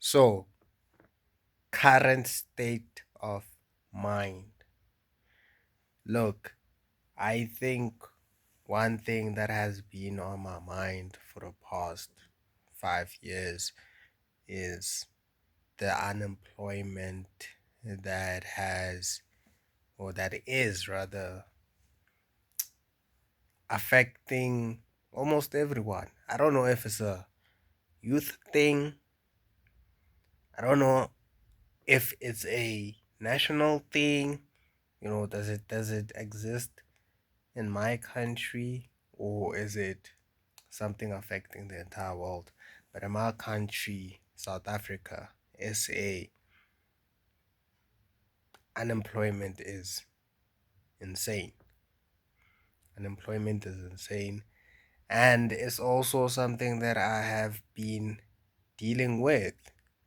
So, current state of mind. Look, I think one thing that has been on my mind for the past 5 years is the unemployment that has, or that is rather, affecting almost everyone. I don't know if it's a youth thing, I don't know if it's a national thing. Does it exist in my country, or is it something affecting the entire world? But in my country, South Africa, SA, unemployment is insane. Unemployment is insane. And it's also something that I have been dealing with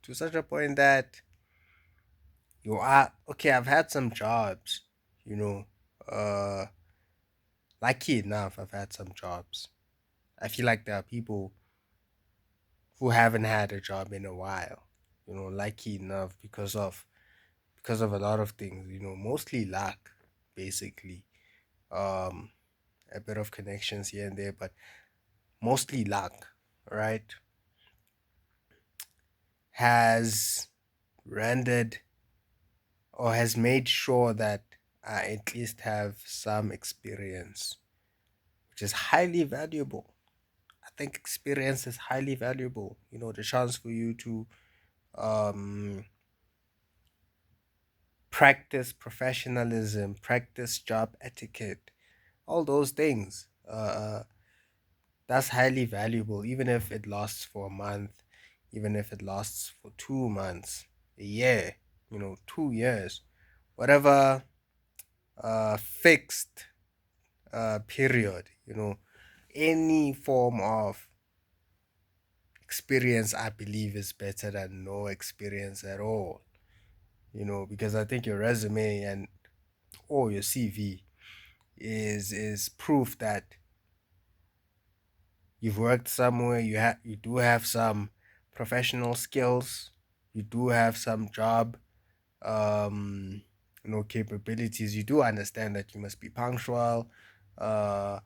to such a point that you are okay. I've had some jobs, you know, uh, lucky enough, I've had some jobs. I feel like there are people who haven't had a job in a while, lucky enough because of a lot of things, mostly luck, basically. Um, a bit of connections here and there, but mostly luck, right? Has rendered or has made sure that I at least have some experience, which is highly valuable. I think experience is highly valuable. The chance for you to um, practice professionalism, practice job etiquette, all those things. That's highly valuable, even if it lasts for a month, even if it lasts for 2 months, a year, 2 years, whatever fixed period, any form of experience, I believe, is better than no experience at all. Because I think your resume and or your CV is proof that you've worked somewhere. You do have some professional skills. You do have some job um capabilities. You do understand that you must be punctual. Uh,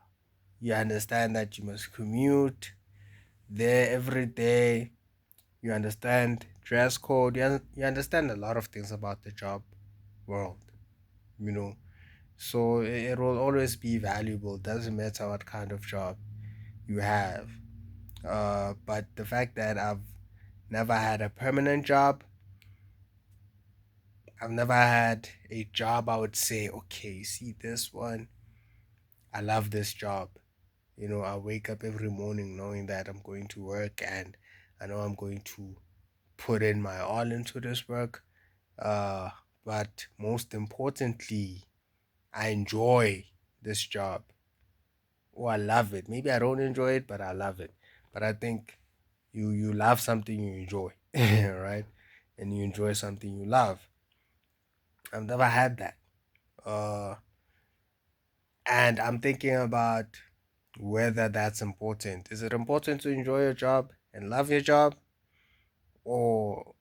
you understand that you must commute there every day. You understand dress code. You understand a lot of things about the job world. You know, so it will always be valuable. Doesn't matter what kind of job you have. But the fact that I've never had a permanent job, I've never had a job I would say, okay, you see this one, I love this job. I wake up every morning knowing that I'm going to work, and I know I'm going to put in my all into this work. Uh, but most importantly, I enjoy this job. Oh, I love it. Maybe I don't enjoy it, but I love it. But I think you love something you enjoy, right? And you enjoy something you love. I've never had that. Uh, and I'm thinking about whether that's important. Is it important to enjoy your job and love your job? Or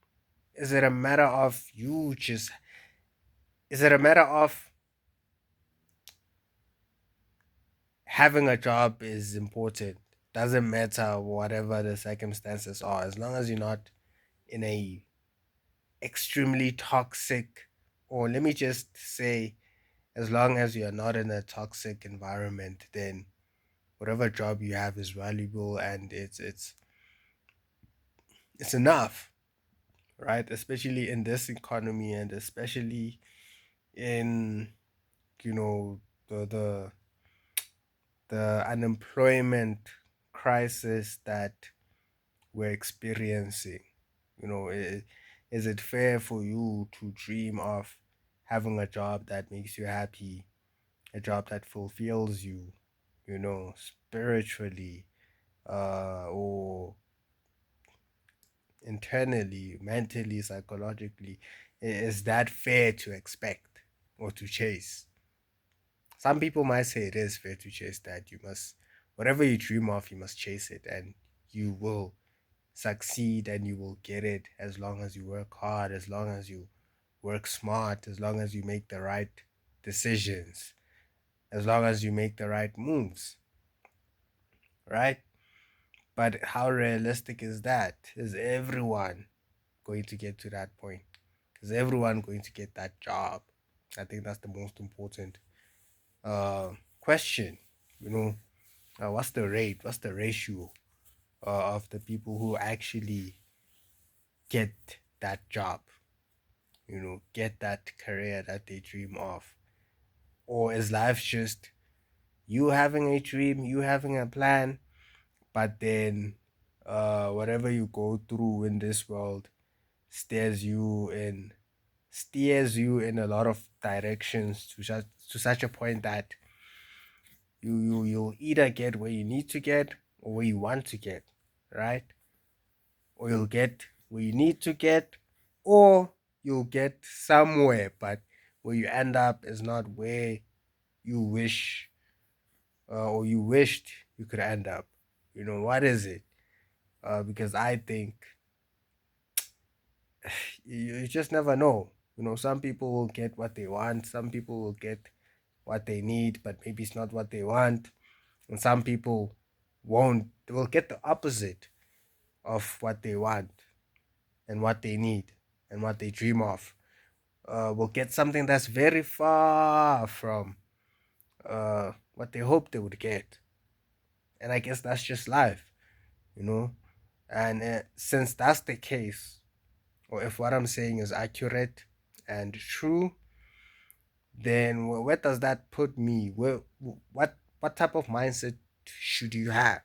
is it a matter of is it a matter of having a job is important? Doesn't matter whatever the circumstances are, as long as you're not in a extremely toxic, or let me just say, as long as you're not in a toxic environment, then whatever job you have is valuable, and it's enough, right? Especially in this economy, and especially in you know the the the unemployment crisis that we're experiencing. Is it fair for you to dream of having a job that makes you happy, a job that fulfills you, spiritually, or internally, mentally, psychologically? Is that fair to expect or to chase? Some people might say it is fair to chase that. Whatever you dream of, you must chase it, and you will succeed and you will get it as long as you work hard, as long as you work smart, as long as you make the right decisions, as long as you make the right moves, right? But how realistic is that? Is everyone going to get to that point? Is everyone going to get that job? I think that's the most important uh, question. You know, what's the rate? What's the ratio of the people who actually get that job? You know, get that career that they dream of? Or is life just you having a dream, you having a plan, but then whatever you go through in this world steers you in steers you in a lot of directions to such a point that you'll either get where you need to get or where you want to get, right? Or you'll get where you need to get, or you'll get somewhere, but where you end up is not where you wish or you wished you could end up. You know, what is it? Because I think you just never know. You know, some people will get what they want, some people will get what they need, but maybe it's not what they want. And some people won't, they will get the opposite of what they want and what they need and what they dream of. Will get something that's very far from what they hoped they would get. And I guess that's just life, you know? And since that's the case, or if what I'm saying is accurate and true, then where does that put me? What type of mindset should you have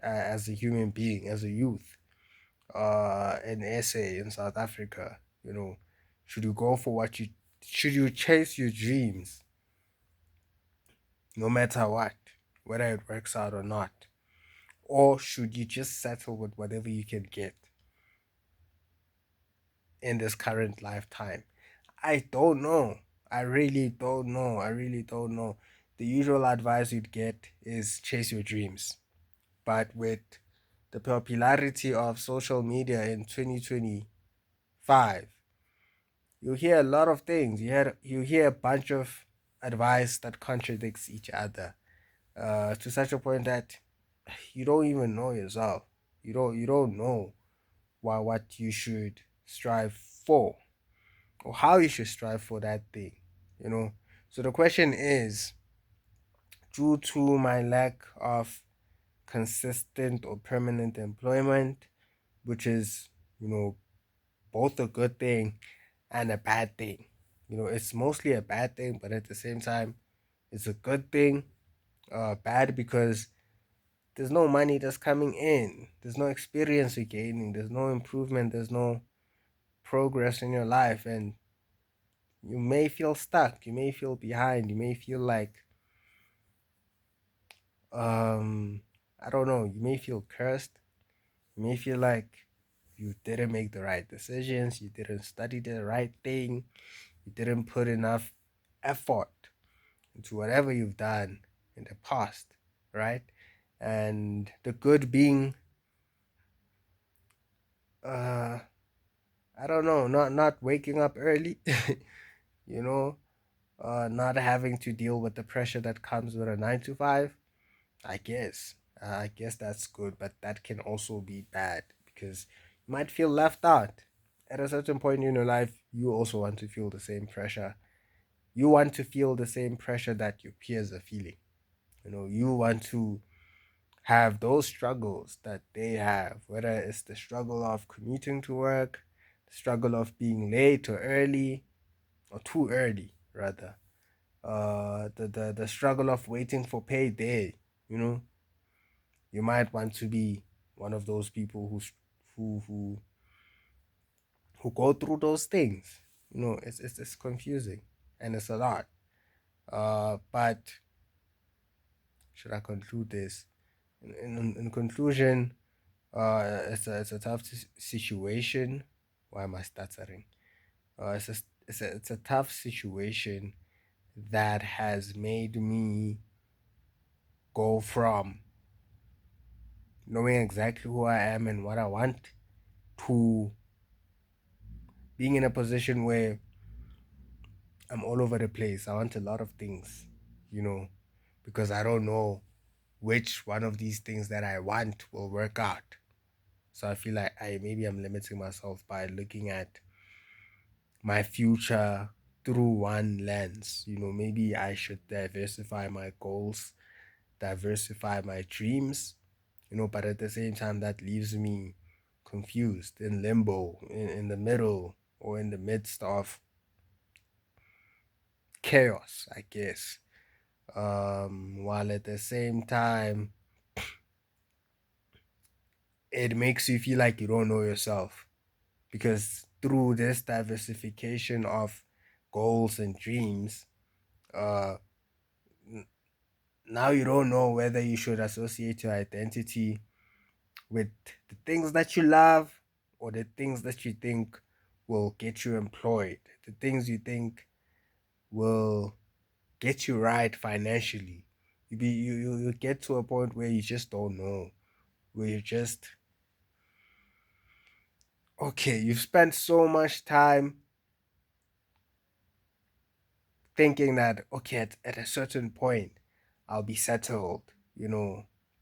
as a human being, as a youth, in SA in South Africa? You know, should you go for what you should you chase your dreams no matter what, whether it works out or not, or should you just settle with whatever you can get in this current lifetime? I don't know. I really don't know. I really don't know. The usual advice you'd get is chase your dreams. But with the popularity of social media in 2025, you hear a lot of things. You hear a bunch of advice that contradicts each other, to such a point that you don't even know yourself. You don't know what you should strive for or how you should strive for that thing. You know. So the question is, due to my lack of consistent or permanent employment, which is, you know, both a good thing and a bad thing. You know, it's mostly a bad thing, but at the same time, it's a good thing. Bad because there's no money that's coming in, there's no experience you're gaining, there's no improvement, there's no progress in your life, and you may feel stuck, you may feel behind, you may feel like, um, I don't know, you may feel cursed, you may feel like you didn't make the right decisions, you didn't study the right thing, you didn't put enough effort into whatever you've done in the past, right? And the good being, uh, I don't know, not waking up early, you know, not having to deal with the pressure that comes with a 9 to 5. I guess that's good, but that can also be bad because you might feel left out. At a certain point in your life, you also want to feel the same pressure. You want to feel the same pressure that your peers are feeling. You know, you want to have those struggles that they have, whether it's the struggle of commuting to work, the struggle of being late or early, or too early, rather. The struggle of waiting for payday. You know, you might want to be one of those people who who who go through those things. You know, it's confusing and it's a lot. But should I conclude this? In conclusion, it's a tough situation. Why am I stuttering? It's a tough situation that has made me go from knowing exactly who I am and what I want, to being in a position where I'm all over the place. I want a lot of things, you know, because I don't know which one of these things that I want will work out. So I feel like I'm limiting myself by looking at my future through one lens. Maybe I should diversify my goals, diversify my dreams, but at the same time, that leaves me confused, in limbo, in the middle, or in the midst of chaos, I guess. While at the same time, it makes you feel like you don't know yourself, because through this diversification of goals and dreams, uh, now you don't know whether you should associate your identity with the things that you love, or the things that you think will get you employed, the things you think will get you right financially. You get to a point where you just don't know, where you just, okay, you've spent so much time thinking that, okay, at a certain point I'll be settled,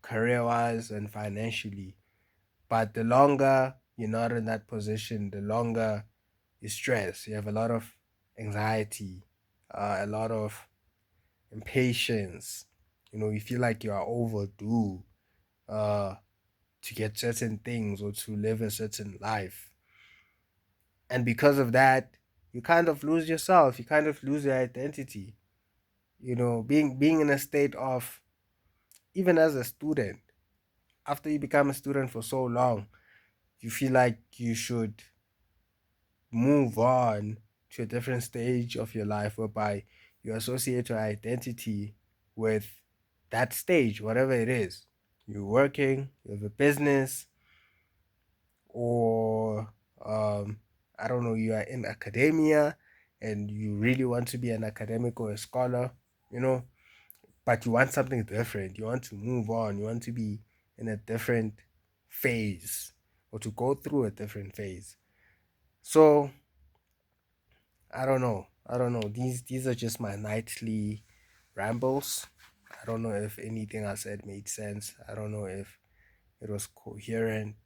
career wise and financially. But the longer you're not in that position, the longer you stress. You have a lot of anxiety, a lot of impatience. You feel like you are overdue uh, to get certain things or to live a certain life. And because of that, you kind of lose yourself. You kind of lose your identity. Being in a state of, even as a student, after you become a student for so long, you feel like you should move on to a different stage of your life, whereby you associate your identity with that stage, whatever it is. You're working, you have a business, or I don't know, you are in academia and you really want to be an academic or a scholar, you know, but you want something different. You want to move on. You want to be in a different phase, or to go through a different phase. So I don't know. I don't know. These are just my nightly rambles. I don't know if anything I said made sense. I don't know if it was coherent,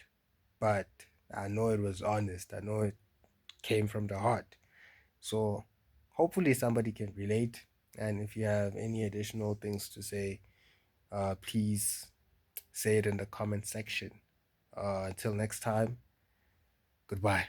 but I know it was honest. I know it came from the heart. So hopefully somebody can relate. And if you have any additional things to say, please say it in the comment section. Until next time, goodbye.